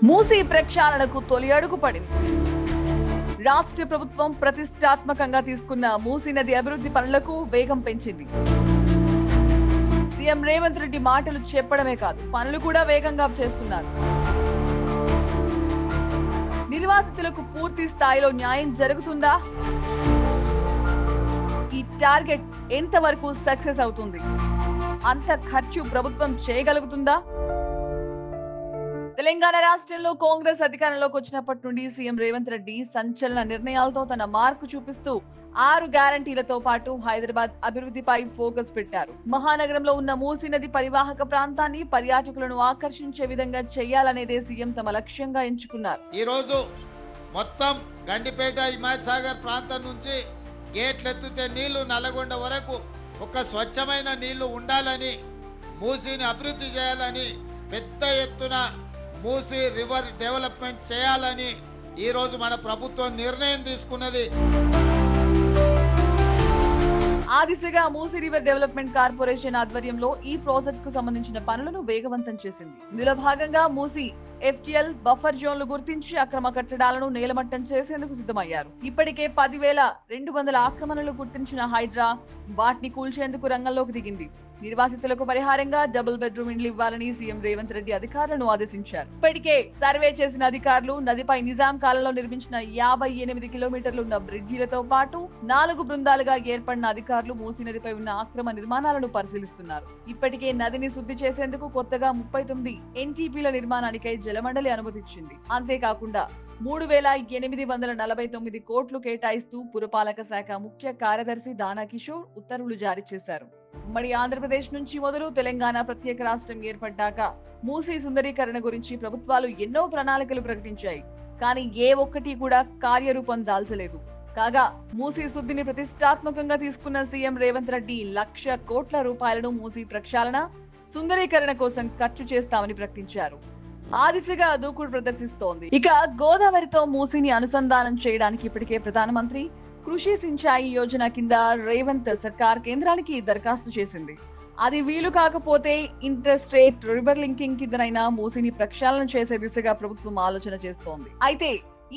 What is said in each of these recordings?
మూసీ ప్రక్షాళనకు తొలి అడుగు పడింది. రాష్ట్ర ప్రభుత్వం ప్రతిష్టాత్మకంగా తీసుకున్న మూసీ నది అభివృద్ధి పనులకు వేగం పెంచింది. సీఎం రేవంత్ రెడ్డి మాటలు చెప్పడమే కాదు, పనులు కూడా వేగంగా చేస్తున్నారు. నిర్వాసితులకు పూర్తి స్థాయిలో న్యాయం జరుగుతుందా? ఈ టార్గెట్ ఎంతవరకు సక్సెస్ అవుతుంది? అంత ఖర్చు ప్రభుత్వం చేయగలుగుతుందా? తెలంగాణ రాష్ట్రంలో కాంగ్రెస్ అధికారంలోకి వచ్చినప్పటి నుండి సీఎం రేవంత్ రెడ్డి సంచలన నిర్ణయాలతో తన మార్కు చూపిస్తూ 6 గ్యారంటీలతో పాటు హైదరాబాద్ అభివృద్ధిపై ఫోకస్ పెట్టారు. మహానగరంలో ఉన్న మూసీ నది పరివాహక ప్రాంతాన్ని పర్యాటకులను ఆకర్షించే విధంగా చేయాలనేదే సీఎం తమ లక్ష్యంగా ఎంచుకున్నారు. ఈ రోజు మొత్తం గండిపేట హిమాయత్ సాగర్ ప్రాంతం నుంచి గేట్లెత్తితే నీళ్లు నల్లగొండ వరకు ఒక స్వచ్ఛమైన నీళ్లు ఉండాలని, మూసీని అభివృద్ధి చేయాలని, పెద్ద ఎత్తున మూసీ రివర్ డెవలప్మెంట్ చేయాలని ఈ రోజు మన ప్రభుత్వం నిర్ణయం తీసుకున్నది. ఆ దిశగా మూసీ రివర్ డెవలప్మెంట్ కార్పొరేషన్ ఆధ్వర్యంలో ఈ ప్రాజెక్ట్ కు సంబంధించిన పనులను వేగవంతం చేసింది. ఇందులో భాగంగా మూసీ FTL బఫర్ జోన్లు గుర్తించి అక్రమ కట్టడాలను నేలమట్టం చేసేందుకు సిద్ధమయ్యారు. ఇప్పటికే 10,200 ఆక్రమణలు గుర్తించిన హైడ్రా వాటిని కూల్చేందుకు రంగంలోకి దిగింది. నిర్వాసితులకు పరిహారంగా డబుల్ బెడ్రూమ్ ఇండ్లు ఇవ్వాలని సీఎం రేవంత్ రెడ్డి అధికారులను ఆదేశించారు. ఇప్పటికే సర్వే చేసిన అధికారులు నదిపై నిజాం కాలంలో నిర్మించిన 58 కిలోమీటర్లు ఉన్న బ్రిడ్జిలతో పాటు 4 బృందాలుగా ఏర్పడిన అధికారులు మూసీ నదిపై ఉన్న అక్రమ నిర్మాణాలను పరిశీలిస్తున్నారు. ఇప్పటికే నదిని శుద్ధి చేసేందుకు కొత్తగా 39 NTPల నిర్మాణానికై జలమండలి అనుమతిచ్చింది. అంతేకాకుండా 3,849 కోట్లు కేటాయిస్తూ పురపాలక శాఖ ముఖ్య కార్యదర్శి దానా కిషోర్ ఉత్తర్వులు జారీ చేశారు. ఉమ్మడి ఆంధ్రప్రదేశ్ నుంచి మొదలు తెలంగాణ ప్రత్యేక రాష్ట్రం ఏర్పడ్డాక మూసీ సుందరీకరణ గురించి ప్రభుత్వాలు ఎన్నో ప్రణాళికలు ప్రకటించాయి. కానీ ఏ ఒక్కటి కూడా కార్యరూపం దాల్చలేదు. కాగా మూసీ శుద్ధిని ప్రతిష్టాత్మకంగా తీసుకున్న సీఎం రేవంత్ రెడ్డి 1,00,000 కోట్ల రూపాయలను మూసీ ప్రక్షాళన, సుందరీకరణ కోసం ఖర్చు చేస్తామని ప్రకటించారు. ఆ దిశగా దూకుడు ప్రదర్శిస్తోంది. ఇక గోదావరితో మూసీని అనుసంధానం చేయడానికి ఇప్పటికే ప్రధానమంత్రి కృషి సించాయి యోజన కింద రేవంత్ సర్కార్ కేంద్రానికి దరఖాస్తు చేసింది. అది వీలు కాకపోతే ఇంటర్ స్టేట్ రివర్ లింకింగ్ కిందనైనా మూసీని ప్రక్షాళన చేసే దిశగా ప్రభుత్వం ఆలోచన చేస్తోంది. అయితే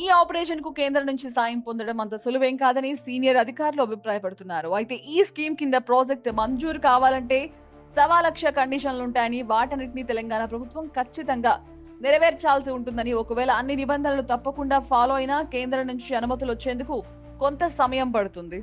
ఈ ఆపరేషన్ కు కేంద్రం నుంచి సాయం పొందడం అంత సులువేం కాదని సీనియర్ అధికారులు అభిప్రాయపడుతున్నారు. అయితే ఈ స్కీమ్ కింద ప్రాజెక్ట్ మంజూరు కావాలంటే 1,00,000 కండిషన్లుంటాయని, వాటన్నిటిని తెలంగాణ ప్రభుత్వం ఖచ్చితంగా నెరవేర్చాల్సి ఉంటుందని, ఒకవేళ అన్ని నిబంధనలు తప్పకుండా ఫాలో అయినా కేంద్రం నుంచి అనుమతులు వచ్చేందుకు కొంత సమయం పడుతుంది.